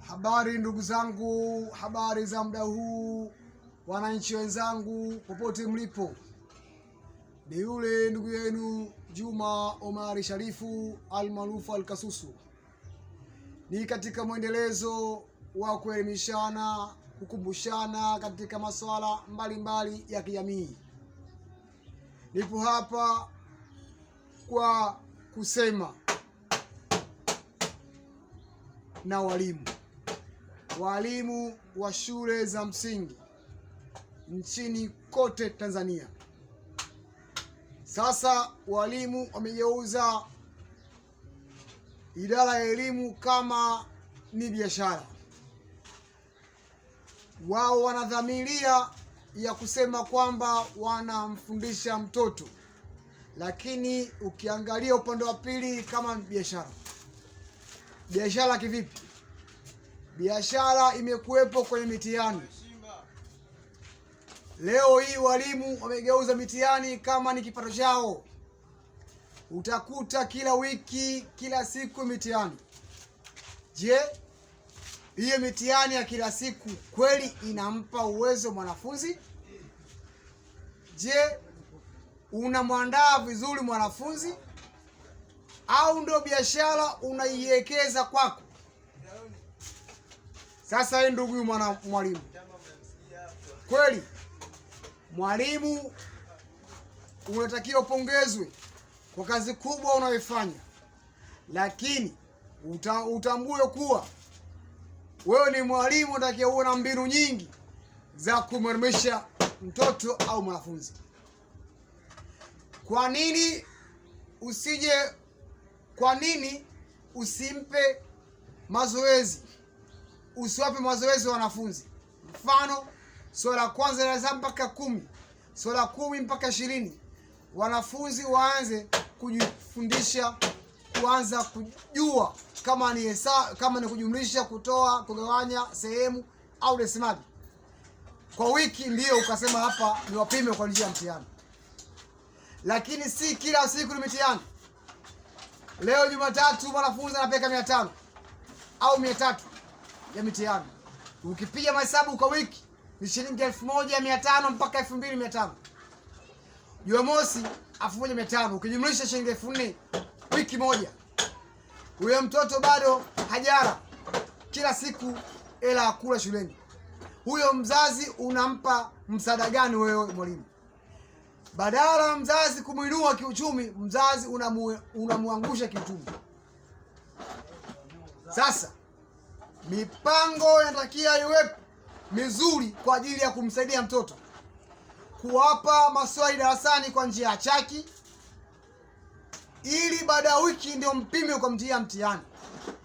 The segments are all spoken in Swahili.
Habari ndugu zangu, habari za muda huu, wananchi wenzangu popote mlipo. Ni yule ndugu yenu Juma Omari Sharifu almaarufu Alkasusu. Ni katika mwendelezo wa kuelimishana, kukumbushana katika masuala mbalimbali ya kijamii. Nipo hapa kwa kusema na walimu wa shule za msingi nchini kote Tanzania. Sasa walimu wamegeuza idara ya elimu kama ni biashara. Wao wanadhamiria ya kusema kwamba wanamfundisha mtoto, lakini ukiangalia upande wa pili kama biashara. Biashara kivipi? Biashara imekuwepo kwenye mitihani. Leo hii walimu wamegeuza mitihani kama ni kipato chao. Utakuta kila wiki, kila siku mitihani. Je, hiyo mitihani ya kila siku kweli inampa uwezo mwanafunzi? Je, unamwandaa vizuri mwanafunzi? Au ndio biashara unaiwekeza kwako? Sasa yeye ndugu mwalimu, kweli mwalimu unatakiwa upongezwe kwa kazi kubwa unayoifanya, lakini utambue kuwa wewe ni mwalimu, unatakiwa uwe na mbinu nyingi za kumwelimisha mtoto au mwanafunzi. Kwa nini usimpe mazoezi? Usiwape mazoezi wanafunzi. Mfano, swala la kwanza darasa mpaka 10, swala la 10 mpaka 20. Wanafunzi waanze kujifundisha, kuanza kujua kama ni hesabu, kama ni kujumlisha, kutoa, kugawanya sehemu au desimal. Kwa wiki ndio ukasema hapa ni wapime kwa njia ya mtihani. Lakini si kila siku ni mitihani. Leo Jumatatu mwanafunzi anapeka 500 au 300 ya mitihani. Ukipiga mahesabu kwa wiki ni shilingi 1500 mpaka 2500. Jumamosi 1500, ukijumlisha shilingi 4000 wiki moja. Huyo mtoto bado hajara kila siku ela kula shuleni. Huyo mzazi unampa msaada gani wewe mwalimu? Badala mzazi kumuinua kiuchumi, mzazi unamuangusha kiuchumi. Sasa mipango inatakiwa iwepo mizuri kwa ajili ya kumsaidia mtoto, kuwapa maswali darasani kwa njia ya chaki, ili baada ya wiki ndio mpime kwa njia ya mtihani.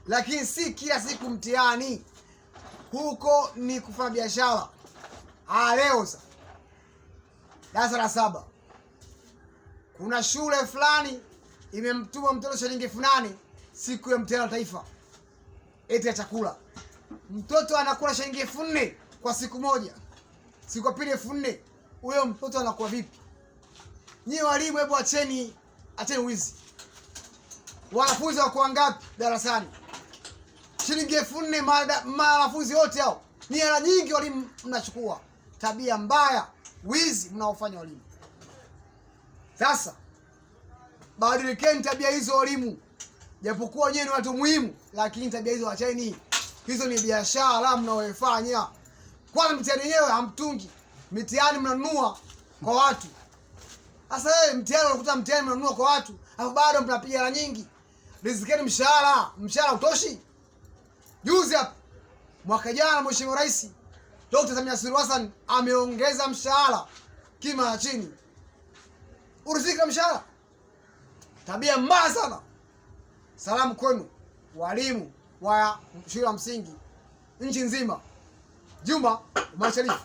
Lakini si kila siku mtihani, huko ni kufanya biashara. Leo sasa darasa la 7 kuna shule fulani imemtuma mtoto shilingi 8 siku ya mtihani wa taifa eti ya chakula. Mtoto anakula shilingi 4 kwa siku moja, siku ya pili 4. Huyo mtoto anakuwa vipi? Nyie walimu, hebu acheni wizi. Wanafunzi wako wangapi darasani? Shilingi 4 wanafunzi wote hao. Ni hela nyingi walimu mnachukua. Tabia mbaya, wizi mnaofanya walimu. Sasa badilikeni tabia hizo walimu. Japokuwa nyewe ni watu muhimu, lakini tabia hizo acheni. Hizo ni biashara mnaoifanya. Kwa mtihani wenyewe hamtungi. Mitihani mnanunua kwa watu. Sasa mtihani unakuta mtihani mnanunua kwa watu, alafu bado mnapiga hela nyingi. Rizikeni mshahara utoshi. Juzi hapa mwaka jana Mheshimiwa Rais Dr. Samia Suluhu Hassan ameongeza mshahara kima ya chini. Urizika mshahara. Tabia mbaya sana. Salamu kwenu walimu wa shule ya msingi nchi nzima. Juma Omari Sharifu.